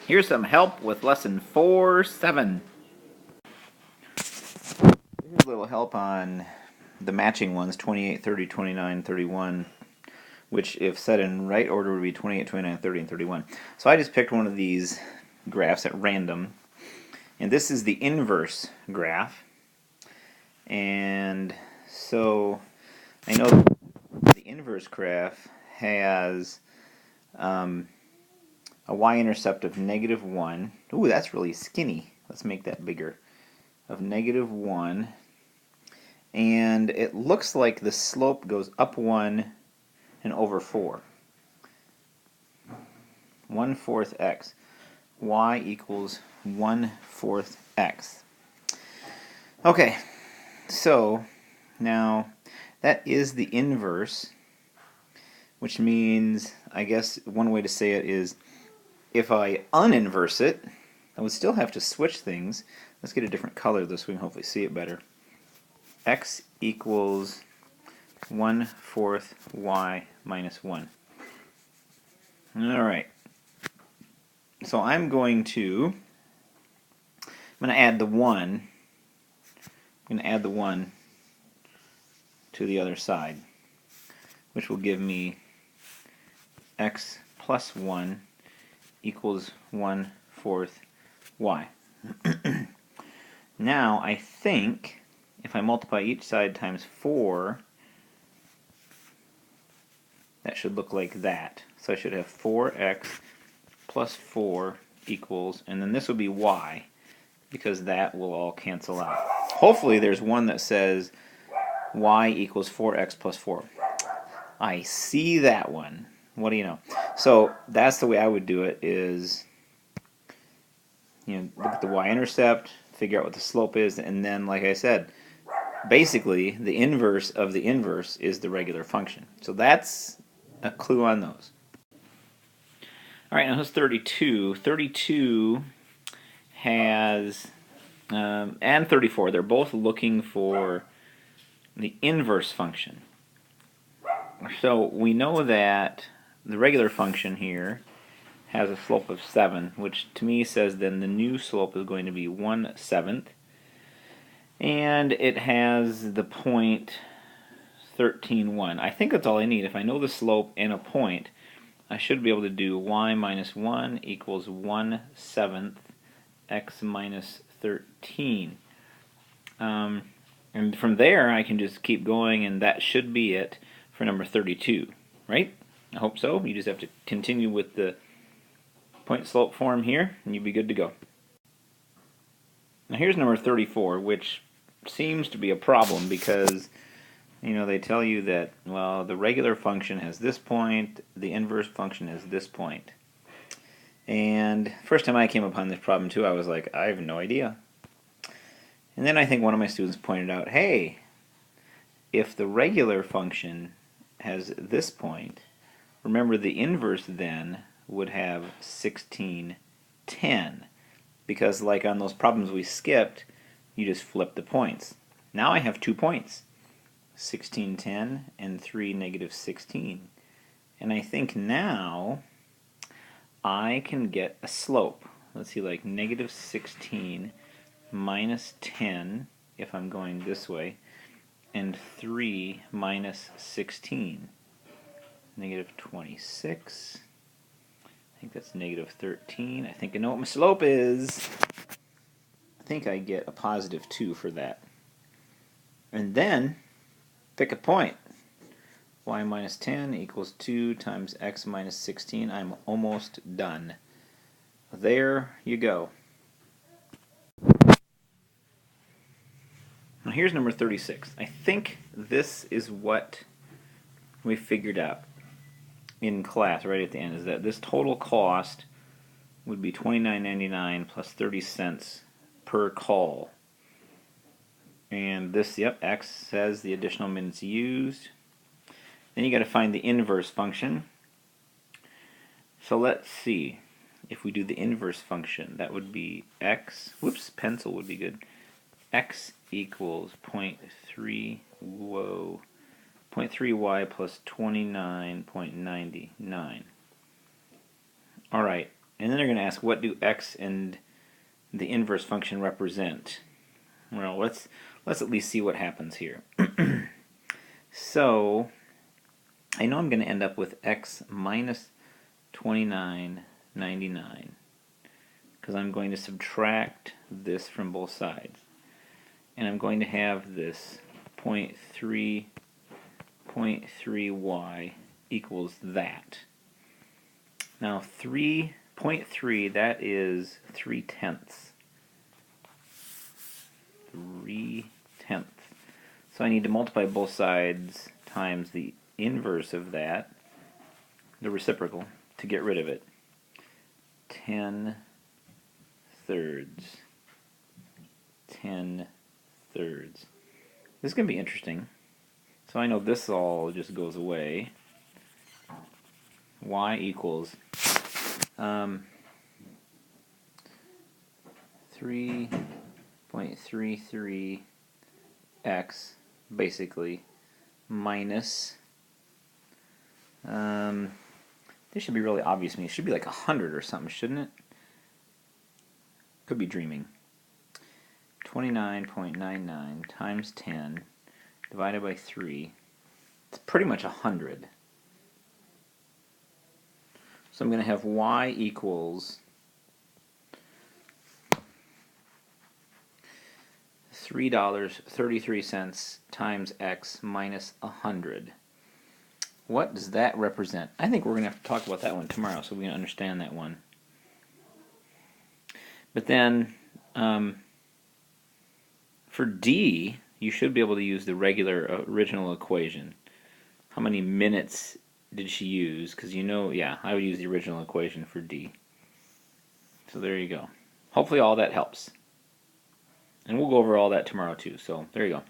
Here's some help with lesson 4-7. Here's a little help on the matching ones, 28, 30, 29, 31, which if set in right order would be 28, 29, 30, and 31. So I just picked one of these graphs at random, and this is the inverse graph. And so I know the inverse graph has a y-intercept of -1. Ooh, that's really skinny. Let's make that bigger. Of -1. And it looks like the slope goes up 1 and over 4. 1/4 x. Y equals 1/4 x. Okay, so now that is the inverse, which means, I guess one way to say it is, if I uninverse it, I would still have to switch things. Let's get a different color so we can hopefully see it better. X equals 1/4 y minus 1. Alright. So I'm going to add the 1. I'm going to add the 1 to the other side, which will give me x plus 1 equals 1/4 y. Now I think if I multiply each side times 4, that should look like that. So I should have 4x plus 4 equals, and then this will be y, because that will all cancel out. Hopefully there's one that says y equals 4x plus 4. I see that one. What do you know? So that's the way I would do it, is look at the y-intercept, figure out what the slope is, and then, like I said, basically the inverse of the inverse is the regular function. So that's a clue on those. Alright, now here's 32. 32 has, and 34, they're both looking for the inverse function. So we know that the regular function here has a slope of 7, which to me says then the new slope is going to be 1/7. And it has the point 13,1. I think that's all I need. If I know the slope and a point, I should be able to do y minus 1 equals 1/7 x minus 13. And from there I can just keep going, and that should be it for number 32, right? I hope so. You just have to continue with the point slope form here, and you'll be good to go. Now here's number 34, which seems to be a problem because they tell you that, well, the regular function has this point, the inverse function has this point. And first time I came upon this problem too, I was like, I have no idea. And then I think one of my students pointed out, hey, if the regular function has this point, remember the inverse then would have 1610, because like on those problems we skipped, you just flip the points. Now I have 2 points, 1610 and 3 -16. And I think now I can get a slope. Let's see, like -16 minus 10 if I'm going this way, and 3 minus 16. -26. I think that's -13. I think I know what my slope is. I think I get a +2 for that. And then pick a point. Y minus 10 equals 2 times x minus 16. I'm almost done. There you go. Now here's number 36. I think this is what we figured out in class right at the end, is that this total cost would be $29.99 plus 30 cents per call. And this, yep, x says the additional minutes used. Then you got to find the inverse function. So let's see. If we do the inverse function, that would be x, whoops, pencil would be good. X equals 0.3, whoa, 0.3y plus 29.99. Alright, And then they're going to ask, what do x and the inverse function represent? Well, let's at least see what happens here. So, I know I'm going to end up with x minus 29.99 because I'm going to subtract this from both sides. And I'm going to have this 0.3y equals that. Now 3.3, that is 3/10. 3/10. So I need to multiply both sides times the inverse of that, the reciprocal, to get rid of it. 10 thirds. 10 thirds. This is going to be interesting. So I know this all just goes away. Y equals 3.33x basically minus this should be really obvious to me. It should be like 100 or something, shouldn't it? Could be dreaming. 29.99 times 10 divided by 3. It's pretty much 100. So I'm going to have y equals $3.33 times x minus 100. What does that represent? I think we're going to have to talk about that one tomorrow so we can understand that one. But then for D, you should be able to use the regular original equation. How many minutes did she use? Because you know, yeah, I would use the original equation for D. So there you go. Hopefully all that helps. And we'll go over all that tomorrow too. So there you go.